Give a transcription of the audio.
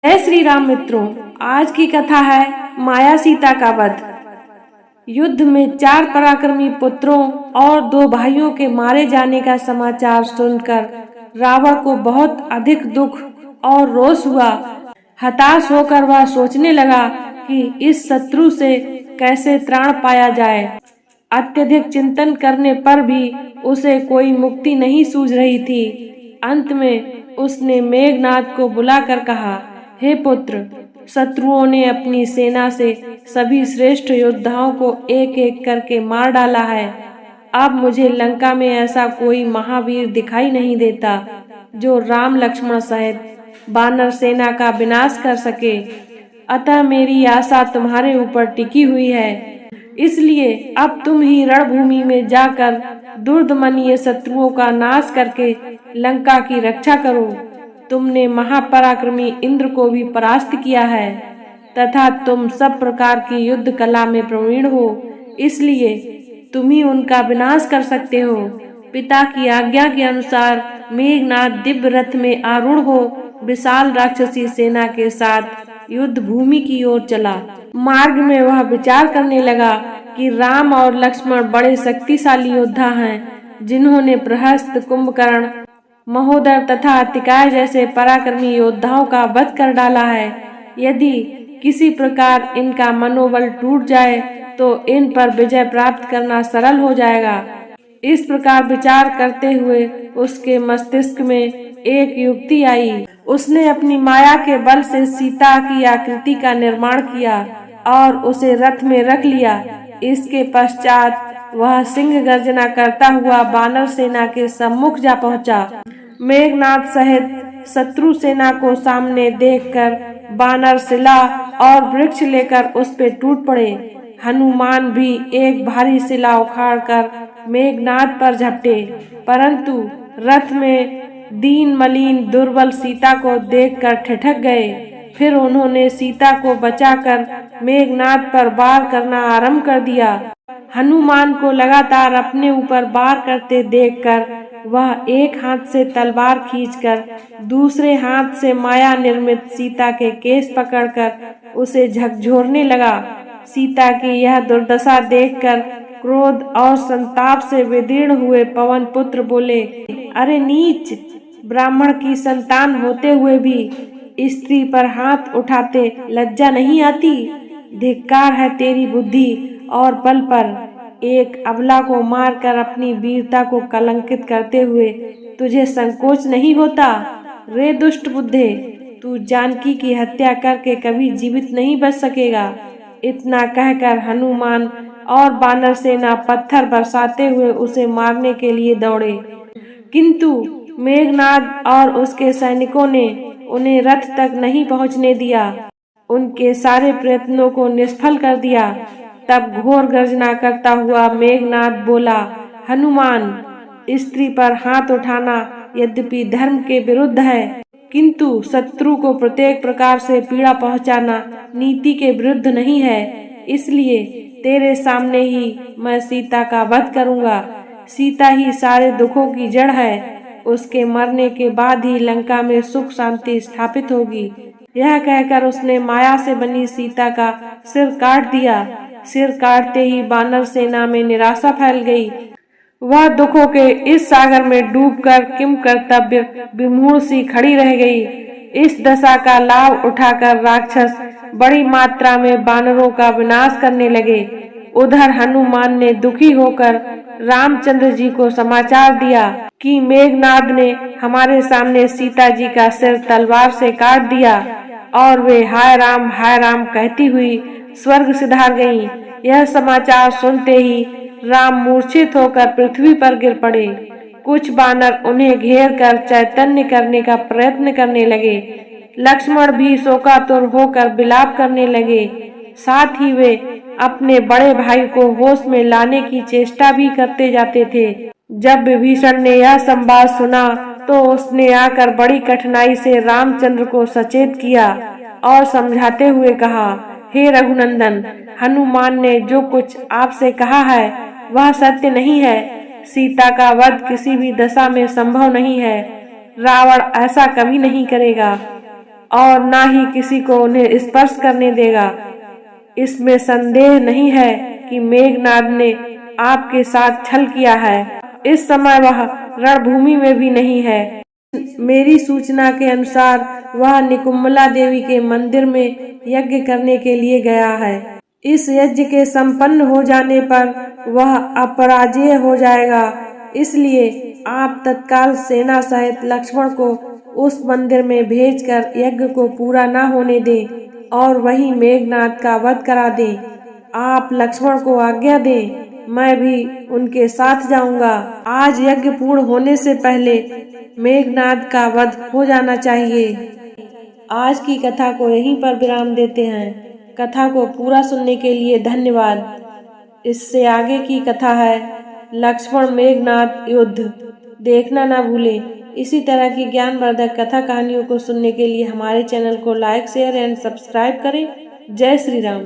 जय श्री राम मित्रों, आज की कथा है माया सीता का वध। युद्ध में 4 पराक्रमी पुत्रों और 2 भाइयों के मारे जाने का समाचार सुनकर रावण को बहुत अधिक दुख और रोष हुआ। हताश होकर वह सोचने लगा कि इस शत्रु से कैसे त्राण पाया जाए। अत्यधिक चिंतन करने पर भी उसे कोई मुक्ति नहीं सूझ रही थी। अंत में उसने मेघनाद को बुलाकर कहा, हे पुत्र, शत्रुओं ने अपनी सेना से सभी श्रेष्ठ योद्धाओं को एक एक करके मार डाला है। अब मुझे लंका में ऐसा कोई महावीर दिखाई नहीं देता जो राम लक्ष्मण सहित वानर सेना का विनाश कर सके। अतः मेरी आशा तुम्हारे ऊपर टिकी हुई है। इसलिए अब तुम ही रणभूमि में जाकर दुर्दमनीय शत्रुओं का नाश करके लंका की रक्षा करो। तुमने महापराक्रमी इंद्र को भी परास्त किया है तथा तुम सब प्रकार की युद्ध कला में प्रवीण हो, इसलिए तुम ही उनका विनाश कर सकते हो। पिता की आज्ञा के अनुसार मेघनाद दिव्य रथ में आरूढ़ हो विशाल राक्षसी सेना के साथ युद्ध भूमि की ओर चला। मार्ग में वह विचार करने लगा कि राम और लक्ष्मण बड़े शक्तिशाली योद्धा हैं, जिन्होंने प्रहस्त, कुंभकर्ण, महोदर तथा अतिकाय जैसे पराक्रमी योद्धाओं का वध कर डाला है। यदि किसी प्रकार इनका मनोबल टूट जाए तो इन पर विजय प्राप्त करना सरल हो जाएगा। इस प्रकार विचार करते हुए उसके मस्तिष्क में एक युक्ति आई। उसने अपनी माया के बल से सीता की आकृति का निर्माण किया और उसे रथ में रख लिया। इसके पश्चात वह सिंह गर्जना करता हुआ वानर सेना के सम्मुख जा पहुंचा। मेघनाद सहित शत्रु सेना को सामने देखकर वानर शिला और वृक्ष लेकर उस पे टूट पड़े। हनुमान भी एक भारी शिला उखाड़कर मेघनाद पर झपटे, परंतु रथ में दीन मलिन दुर्बल सीता को देखकर ठिठक गए। फिर उन्होंने सीता को बचाकर मेघनाद पर वार करना आरंभ कर दिया। हनुमान को लगातार अपने ऊपर वार करते देखकर वह एक हाथ से तलवार खींचकर दूसरे हाथ से माया निर्मित सीता के केस पकड़कर उसे झकझोरने लगा। सीता की यह दुर्दशा देखकर क्रोध और संताप से विदीर्ण हुए पवन पुत्र बोले, अरे नीच, ब्राह्मण की संतान होते हुए भी स्त्री पर हाथ उठाते लज्जा नहीं आती? धिक्कार है तेरी बुद्धि और बल पर। एक अबला को मारकर अपनी वीरता को कलंकित करते हुए तुझे संकोच नहीं होता? रे दुष्ट बुद्धे, तू जानकी की हत्या करके कभी जीवित नहीं बच सकेगा। इतना कहकर हनुमान और वानर सेना पत्थर बरसाते हुए उसे मारने के लिए दौड़े, किंतु मेघनाद और उसके सैनिकों ने उन्हें रथ तक नहीं पहुंचने दिया। उनके सारे प्रयत्नों को निष्फल कर दिया। तब घोर गर्जना करता हुआ मेघनाद बोला, हनुमान, स्त्री पर हाथ उठाना यद्यपि धर्म के विरुद्ध है, किंतु शत्रु को प्रत्येक प्रकार से पीड़ा पहुंचाना नीति के विरुद्ध नहीं है। इसलिए तेरे सामने ही मैं सीता का वध करूंगा। सीता ही सारे दुखों की जड़ है। उसके मरने के बाद ही लंका में सुख शांति स्थापित होगी। यह कहकर उसने माया से बनी सीता का सिर काट दिया। सिर काटते ही वानर सेना में निराशा फैल गई। वह दुखों के इस सागर में डूबकर किम कर्तव्य विमूढ़ सी खड़ी रह गई। इस दशा का लाभ उठाकर राक्षस बड़ी मात्रा में वानरों का विनाश करने लगे। उधर हनुमान ने दुखी होकर रामचंद्र जी को समाचार दिया कि मेघनाद ने हमारे सामने सीता जी का सिर तलवार से काट दिया, और वे हाय राम कहती हुई स्वर्ग सिधार गईं। यह समाचार सुनते ही राम मूर्छित होकर पृथ्वी पर गिर पड़े। कुछ वानर उन्हें घेर कर चैतन्य करने का प्रयत्न करने लगे। लक्ष्मण भी शोकातुर होकर विलाप करने लगे। साथ ही वे अपने बड़े भाई को होश में लाने की चेष्टा भी करते जाते थे। जब विभीषण ने यह संवाद सुना तो उसने आकर बड़ी कठिनाई से रामचंद्र को सचेत किया और समझाते हुए कहा, हे रघुनंदन, हनुमान ने जो कुछ आपसे कहा है वह सत्य नहीं है। सीता का वध किसी भी दशा में संभव नहीं है। रावण ऐसा कभी नहीं करेगा। और ना ही किसी को उन्हें स्पर्श करने देगा। इसमें संदेह नहीं है कि मेघनाद ने आपके साथ छल किया है। इस समय वह रणभूमि में भी नहीं है। मेरी सूचना के अनुसार वह निकुम्बला देवी के मंदिर में यज्ञ करने के लिए गया है। इस यज्ञ के संपन्न हो जाने पर वह अपराजेय हो जाएगा। इसलिए आप तत्काल सेना सहित लक्ष्मण को उस मंदिर में भेजकर यज्ञ को पूरा न होने दें और वहीं मेघनाद का वध करा दें। आप लक्ष्मण को आज्ञा दें, मैं भी उनके साथ जाऊंगा। आज यज्ञ पूर्ण होने से पहले मेघनाद का वध हो जाना चाहिए। आज की कथा को यहीं पर विराम देते हैं। कथा को पूरा सुनने के लिए धन्यवाद। इससे आगे की कथा है लक्ष्मण मेघनाद युद्ध। देखना ना भूलें। इसी तरह की ज्ञानवर्धक कथा कहानियों को सुनने के लिए हमारे चैनल को लाइक, शेयर एंड सब्सक्राइब करें। जय श्री राम।